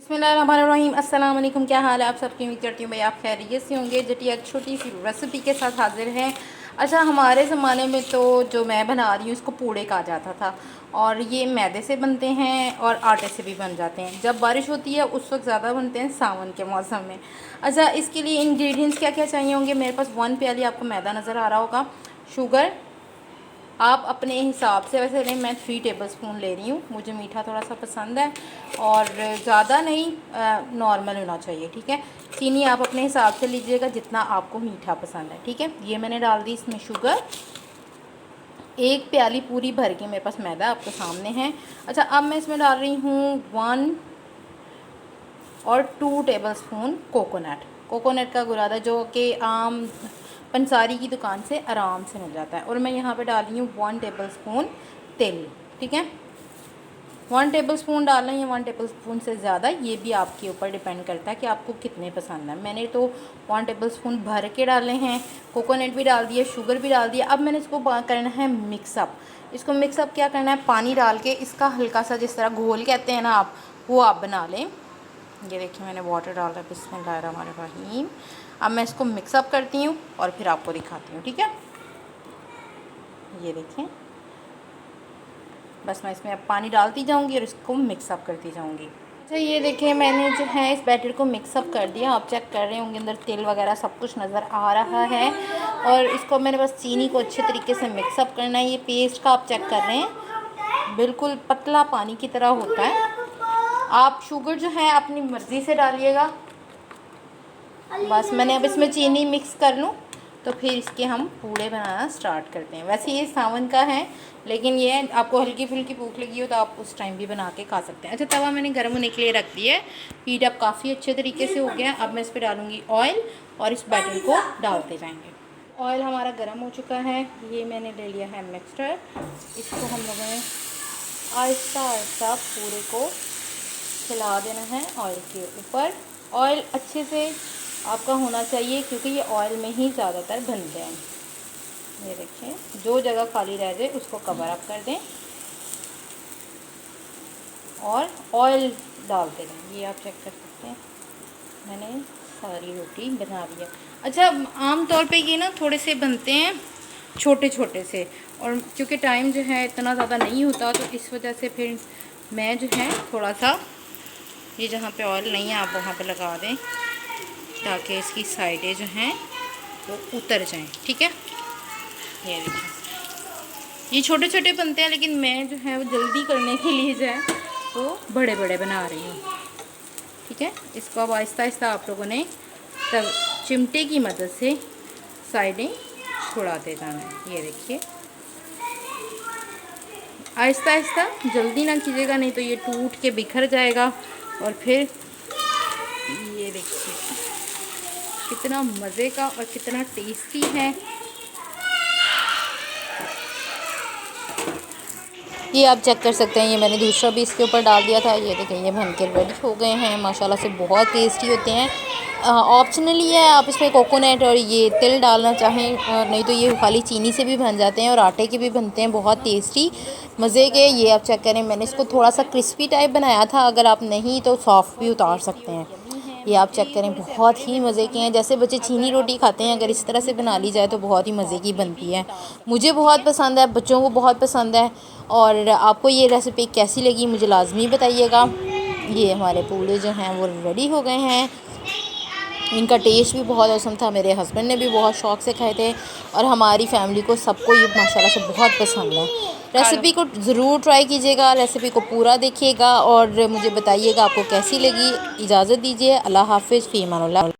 बिस्मिल्लाहिर्रहमानिर्रहीम। अस्सलाम वालेकुम। क्या हाल है आप सबकी? उम्मीद करती हूँ भाई आप खैरियत से होंगे। जटी एक छोटी सी रेसिपी के साथ हाजिर हैं। अच्छा, हमारे ज़माने में तो जो मैं बना रही हूँ इसको पूड़े कहा जाता था, और ये मैदे से बनते हैं और आटे से भी बन जाते हैं। जब बारिश होती है उस वक्त ज़्यादा बनते हैं, सावन के मौसम में। अच्छा, इसके लिए इंग्रेडिएंट्स क्या क्या चाहिए होंगे? मेरे पास 1 प्याली आपको मैदा नज़र आ रहा होगा। शुगर आप अपने हिसाब से, वैसे नहीं, मैं 3 टेबलस्पून ले रही हूँ, मुझे मीठा थोड़ा सा पसंद है और ज़्यादा नहीं, नॉर्मल होना चाहिए, ठीक है। चीनी आप अपने हिसाब से लीजिएगा जितना आपको मीठा पसंद है, ठीक है। ये मैंने डाल दी इसमें शुगर। 1 प्याली पूरी भर के मेरे पास मैदा आपके सामने है। अच्छा, अब मैं इसमें डाल रही हूँ 1 और 2 टेबलस्पून कोकोनट का बुरादा, जो कि आम पंसारी की दुकान से आराम से मिल जाता है। और मैं यहाँ पे डाल रही हूँ 1 टेबलस्पून तेल, ठीक है। 1 टेबलस्पून डालना है या 1 टेबलस्पून से ज़्यादा, ये भी आपके ऊपर डिपेंड करता है कि आपको कितने पसंद है। मैंने तो 1 टेबलस्पून भर के डाले हैं। कोकोनट भी डाल दिया, शुगर भी डाल दिया। अब मैंने इसको करना है मिक्सअप। इसको मिक्सअप क्या करना है, पानी डाल के इसका हल्का सा, जिस तरह घोल कहते हैं ना आप, वो आप बना लें। ये देखिए मैंने वाटर डाला, बिस्मिल्लाहिर्रहमानिर्रहीम। अब मैं इसको मिक्सअप करती हूँ और फिर आपको दिखाती हूँ, ठीक है। ये देखिए, बस मैं इसमें अब पानी डालती जाऊँगी और इसको मिक्सअप करती जाऊँगी। अच्छा, ये देखिए मैंने जो है इस बैटर को मिक्सअप कर दिया। आप चेक कर रहे होंगे अंदर तेल वगैरह सब कुछ नज़र आ रहा है। और इसको मैंने बस चीनी को अच्छे तरीके से मिक्सअप करना है। ये पेस्ट का आप चेक कर रहे हैं, बिल्कुल पतला पानी की तरह होता है। आप शुगर जो है अपनी मर्ज़ी से डालिएगा। बस मैंने अब इसमें चीनी मिक्स कर लूँ तो फिर इसके हम पूड़े बनाना स्टार्ट करते हैं। वैसे ये सावन का है, लेकिन ये आपको हल्की फुल्की भूख लगी हो तो आप उस टाइम भी बना के खा सकते हैं। अच्छा, तवा मैंने गर्म होने के लिए रख दिया है। हीट अब काफ़ी अच्छे तरीके से हो गया है। अब मैं इस पर डालूँगी ऑयल और इस बैटर को डालते जाएंगे। ऑयल हमारा गर्म हो चुका है। ये मैंने ले लिया है मिक्सचर। इसको हम लोगों ने आहिस्ता आहिस्ता पूरे को खिला देना है ऑयल के ऊपर। ऑयल अच्छे से आपका होना चाहिए क्योंकि ये ऑयल में ही ज़्यादातर बनते हैं। ये देखिए, जो जगह खाली रह जाए उसको कवर अप कर दें और ऑयल डालते रहें। ये आप चेक कर सकते हैं, मैंने सारी रोटी बना दी है। अच्छा, आम तौर पे ये ना थोड़े से बनते हैं छोटे छोटे से, और क्योंकि टाइम जो है इतना ज़्यादा नहीं होता तो इस वजह से फिर मैं जो है थोड़ा सा, ये जहाँ पे ऑयल नहीं है आप वहाँ पे लगा दें ताकि इसकी साइडें जो हैं वो उतर जाएं, ठीक है। ये देखिए, ये छोटे छोटे बनते हैं, लेकिन मैं जो है वो जल्दी करने के लिए जो है वो बड़े बड़े बना रही हूँ, ठीक है। इसको अब आहिस्ता आहिस्ता आप लोगों ने तब चिमटे की मदद से साइडें छुड़ाते जाना है। ये देखिए, आहिस्ता आहिस्ता, जल्दी ना कीजिएगा नहीं तो ये टूट के बिखर जाएगा। और फिर ये देखिए कितना मज़े का और कितना टेस्टी है। ये आप चेक कर सकते हैं, ये मैंने दूसरा भी इसके ऊपर डाल दिया था। ये देखें, ये बन के रेडी हो गए हैं, माशाल्लाह से बहुत टेस्टी होते हैं। ऑप्शनली है, आप इसमें कोकोनट और ये तिल डालना चाहें, और नहीं तो ये खाली चीनी से भी बन जाते हैं और आटे के भी बनते हैं, बहुत टेस्टी मज़े के। ये आप चेक करें, मैंने इसको थोड़ा सा क्रिस्पी टाइप बनाया था, अगर आप नहीं तो सॉफ्ट भी उतार सकते हैं। ये आप चेक करें, बहुत ही मज़े के हैं। जैसे बच्चे चीनी रोटी खाते हैं, अगर इस तरह से बना ली जाए तो बहुत ही मज़े की बनती है। मुझे बहुत पसंद है, बच्चों को बहुत पसंद है। और आपको ये रेसिपी कैसी लगी मुझे लाजमी बताइएगा। ये हमारे पूड़े जो हैं वो रेडी हो गए हैं। इनका टेस्ट भी बहुत औसम था, मेरे हस्बैंड ने भी बहुत शौक़ से खाए थे और हमारी फैमिली को सबको ये माशाल्लाह से बहुत पसंद है। रेसिपी को ज़रूर ट्राई कीजिएगा, रेसिपी को पूरा देखिएगा और मुझे बताइएगा आपको कैसी लगी। इजाज़त दीजिए, अल्लाह हाफ़िज़, फ़ी अमानिल्लाह।